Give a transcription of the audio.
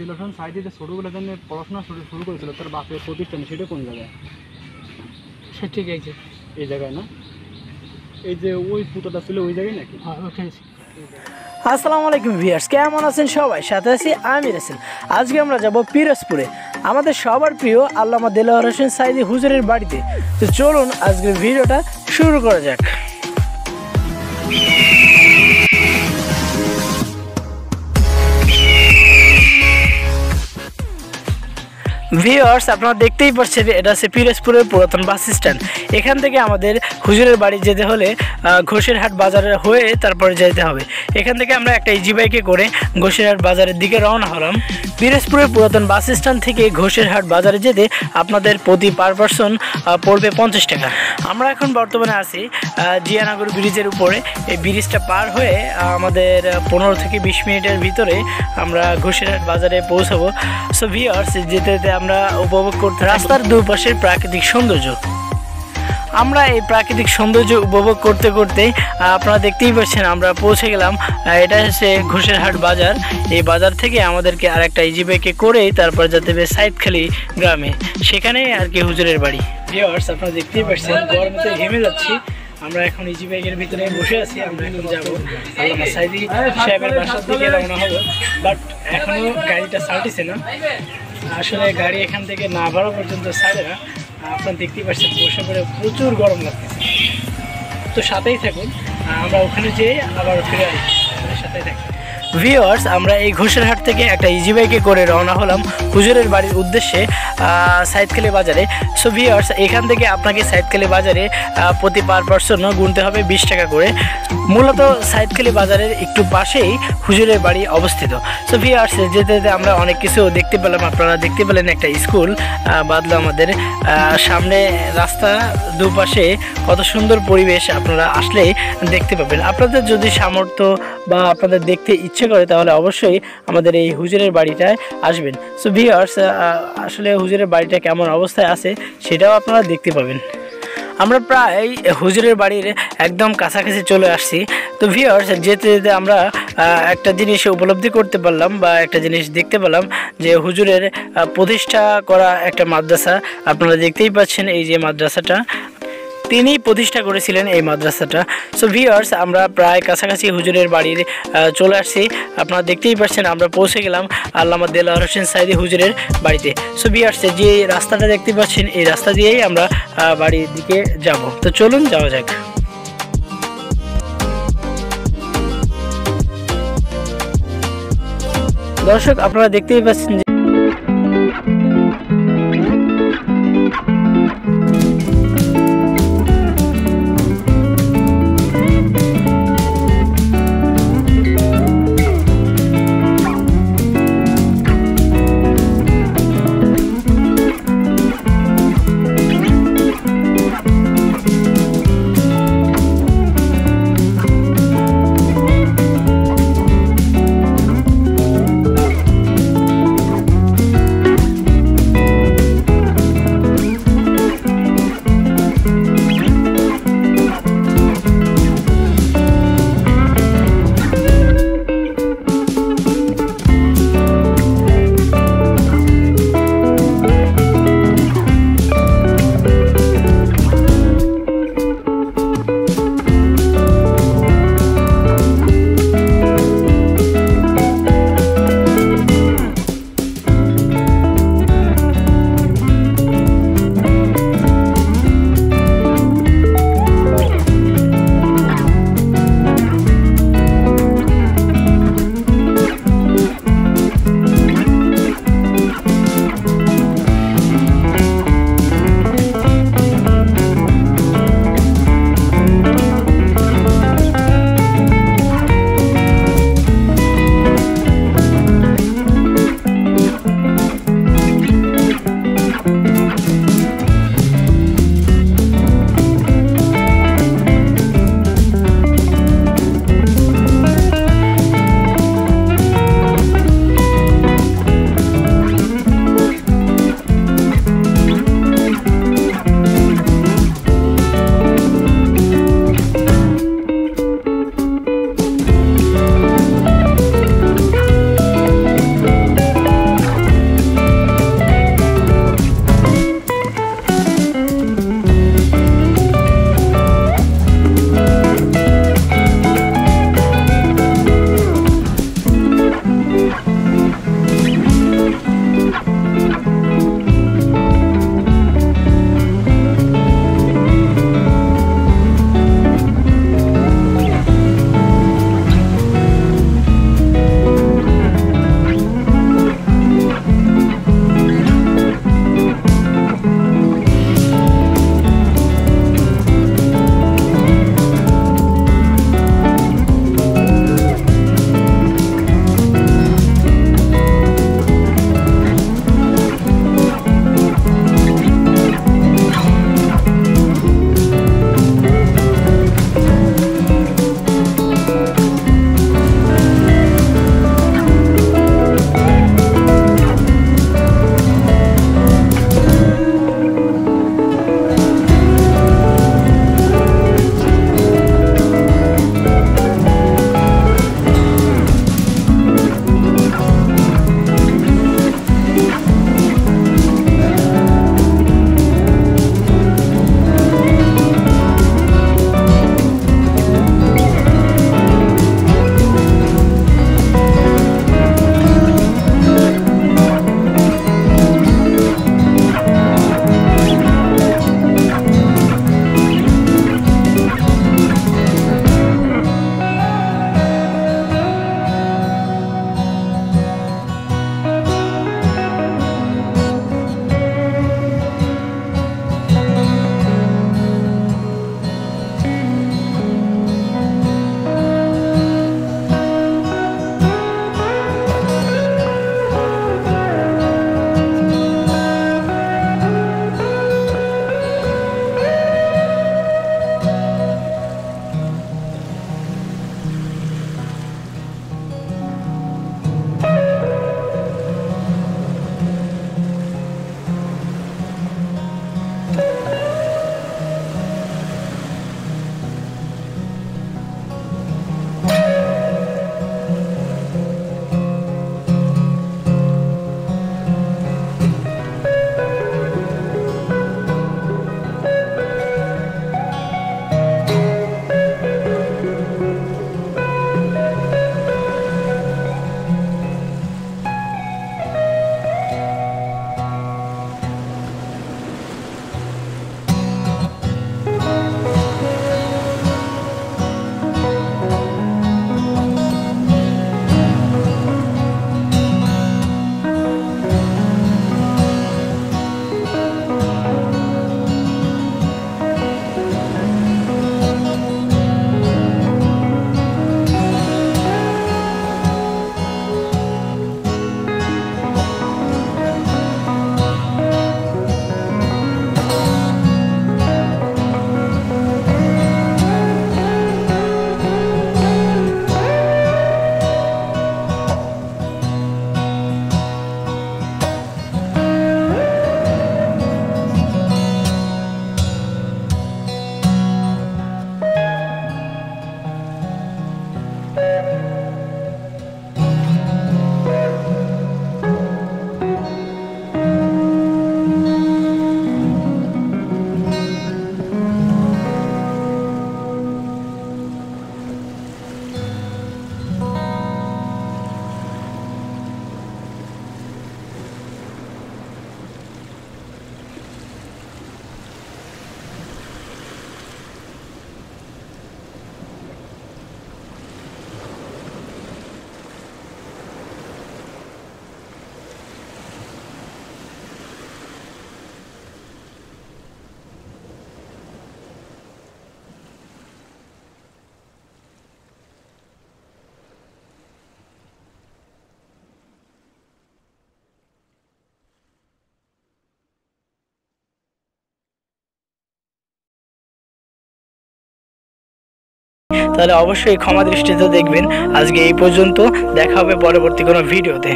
দিল হোসেন সাইদি যে ছোটোবেলা জন্য পড়াশোনা শুরু করেছিল তার বাপের প্রতিষ্ঠান, সেটা কোন জায়গায়? সে ঠিক আছে, এই জায়গায় না? এই যে ওই পুতোটা ছিল ওই জায়গায় নাকি? হ্যাঁ ওখানে। আসসালামু আলাইকুম ভিউয়ার্স, কেমন আছেন সবাই? সাথে আছি আমি রাসেল। আজকে আমরা যাব পিরোজপুরে, আমাদের সবার প্রিয় আল্লামা দেলোয়ার হোসেন সাইদি হুজুরের বাড়িতে। তো চলুন আজকের ভিডিওটা শুরু করা যাক। ভিউয়ার্স, আপনারা দেখতেই পাচ্ছেন এটা হচ্ছে পিরোজপুরের পুরাতন বাস স্ট্যান্ড। এখান থেকে আমাদের হুজুরের বাড়ি যেতে হলে ঘোষেরহাট বাজারে হয়ে তারপরে যেতে হবে। এখান থেকে আমরা একটা ইজি বাইকে করে ঘোষেরহাট বাজারের দিকে রওনা হলাম। পিরোজপুরের পুরাতন বাস স্ট্যান্ড থেকে ঘোষেরহাট বাজারে যেতে আপনাদের প্রতি পার পারসন পড়বে 50 টাকা। আমরা এখন বর্তমানে আছি জিয়ানগর ব্রিজের উপরে। এই ব্রিজটা পার হয়ে আমাদের 15 থেকে 20 মিনিটের ভিতরে আমরা ঘোষেরহাট বাজারে পৌঁছাবো। সো ভিউয়ার্স, যেতে যেতে আমরা উপভোগ করতে রাস্তার দুপাশের প্রাকৃতিক সৌন্দর্য। আমরা এই প্রাকৃতিক সৌন্দর্য উপভোগ করতে করতে আপনারা দেখতেই পাচ্ছেন আমরা পৌঁছে গেলাম। এটা হচ্ছে ঘোষেরহাট বাজার। এই বাজার থেকে আমাদেরকে আরেকটা ইজি বাইকে করেই তারপর যেতে হবে সাইদখালী গ্রামে, সেখানেই আর কি হুজুরের বাড়ি। ভিউয়ার্স, আপনারা দেখতেই পাচ্ছেন গরমতে ঘেমে যাচ্ছি। আমরা এখন ইজি বাইকের ভিতরে বসে আছি। আমরা এখন যাবো আল্লামা সাইদি সাহেবের বাসার দিকে রওনা হবো। বাট এখনও গাড়িটা ছাড়তেছে না। আসলে গাড়ি এখান থেকে না ভাড়া পর্যন্ত ছাড়ে না। আপনারা দেখতেই পাচ্ছেন বসে পড়ে প্রচুর গরম লাগতেছে। তো সাথেই থাকুন, আমরা ওখানে যেয়ে আবার ফিরে আসি। আমাদের সাথেই থাকুন। ভিউয়ার্স, আমরা এই ঘোষেরহাট থেকে একটা ইজি বাইকে করে রওনা হলাম হুজুরের বাড়ির উদ্দেশ্যে সাইদখালী বাজারে। সো ভিউয়ার্স, এখান থেকে আপনাকে সাইদখালী বাজারে প্রতি পার পারসন গুনতে হবে 20 টাকা করে। মূলত সাইদখালী বাজারের একটু পাশেই হুজুরের বাড়ি অবস্থিত। সো ভিউয়ার্স, যেতে যেতে আমরা অনেক কিছু দেখতে পেলাম। আপনারা দেখতে পেলেন একটা স্কুল বাদলো আমাদের সামনে। রাস্তা দুপাশে কত সুন্দর পরিবেশ আপনারা আসলেই দেখতে পাবেন। আপনাদের যদি সামর্থ্য বা আপনাদের দেখতে ইচ্ছে করে তাহলে অবশ্যই আমাদের এই হুজুরের বাড়িটায় আসবেন। সো ভিউয়ার্স, আসলে হুজুরের বাড়িটা কেমন অবস্থায় আছে সেটাও আপনারা দেখতে পাবেন। আমরা প্রায় হুজুরের বাড়ির একদম কাছাকাছি চলে আসছি। তো ভিউয়ার্স, যেতে যেতে আমরা একটা জিনিস উপলব্ধি করতে পারলাম বা একটা জিনিস দেখতে পেলাম যে হুজুরের প্রতিষ্ঠা করা একটা মাদ্রাসা। আপনারা দেখতেই পাচ্ছেন এই যে মাদ্রাসাটা, তিনি প্রতিষ্ঠা করেছিলেন এই মাদ্রাসাটা। সো ভিউয়ার্স, আমরা প্রায় কাছাকাছি হুজুরের বাড়ির চলে আসছি। আপনারা দেখতেই পাচ্ছেন আমরা পৌঁছে গেলাম আল্লামা দেলোয়ার হোসেন সাইদি হুজুরের বাড়িতে। সো ভিউয়ার্স, যে রাস্তাটা দেখতে পাচ্ছেন এই রাস্তা দিয়েই আমরা বাড়ির দিকে যাব। তো চলুন যাওয়া যাক। দর্শক, আপনারা দেখতেই পাচ্ছেন যে তাহলে অবশ্যই ক্ষমা দৃষ্টিতে দেখবেন। আজকে এই পর্যন্ত, দেখা হবে পরবর্তী কোনো ভিডিওতে।